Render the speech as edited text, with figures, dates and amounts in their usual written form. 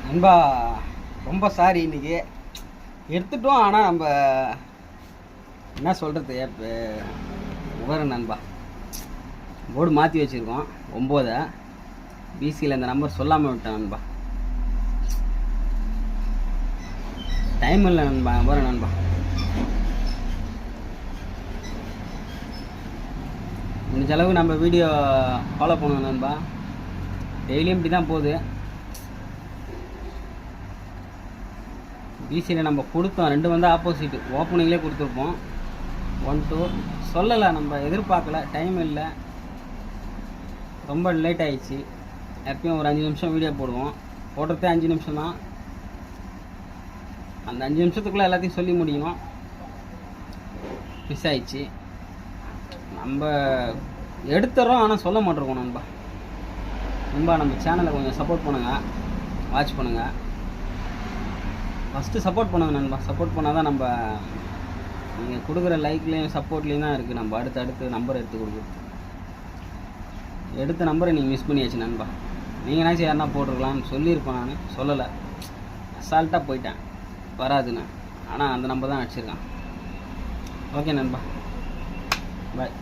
நண்பா ரொம்ப சாரி, இன்றைக்கி எடுத்துட்டோம். ஆனால் நம்ம என்ன சொல்கிறது, இப்போ விவரம் நண்பா போர்டு மாற்றி வச்சுருக்கோம் 9 பிசியில். இந்த நம்பர் சொல்லாமல் விட்டேன் நண்பா. டைம் இல்லை நண்பா. விவரம் நண்பா, முடிஞ்ச அளவு நம்ம வீடியோ ஃபாலோ பண்ணுவோம் நண்பா. டெய்லியும் இப்படி தான் போகுது. பிசியில் நம்ம கொடுத்தோம் 2 வந்து ஆப்போசிட்டு ஓப்பனிங்லேயே கொடுத்துருப்போம். 1 2 சொல்லலை, நம்ம எதிர்பார்க்கல. டைம் இல்லை, ரொம்ப லேட் ஆகிடுச்சு. எப்பயும் ஒரு 5 நிமிஷம் வீடியோ போடுவோம். போடுறதே 5 நிமிஷம் தான். அந்த 5 நிமிஷத்துக்குள்ளே எல்லாத்தையும் சொல்லி முடியணும். மிஸ் ஆயிடுச்சு. நம்ம எடுத்துறோம், ஆனால் சொல்ல மாட்டிருக்கோம் நண்பா. நம்ம சேனலை கொஞ்சம் சப்போர்ட் பண்ணுங்கள், வாட்ச் பண்ணுங்கள். ஃபஸ்ட்டு சப்போர்ட் பண்ணுங்க நண்பா. சப்போர்ட் பண்ணால் தான் நம்ம நீங்கள் கொடுக்குற லைக்லேயும் சப்போர்ட்லேயும் தான் இருக்குது நம்ம அடுத்து நம்பர் எடுத்து கொடுக்குறது. எடுத்த நம்பரை நீங்கள் மிஸ் பண்ணியாச்சு நண்பா. நீங்களாச்சும் யாருன்னா போட்டிருக்கலாம்னு சொல்லியிருப்பேன். நான் சொல்லலை, அசால்ட்டாக போயிட்டேன் வராதுன்னு. ஆனால் அந்த நம்பர் தான் அடிச்சிருக்கேன். ஓகே நண்பா, பாய்.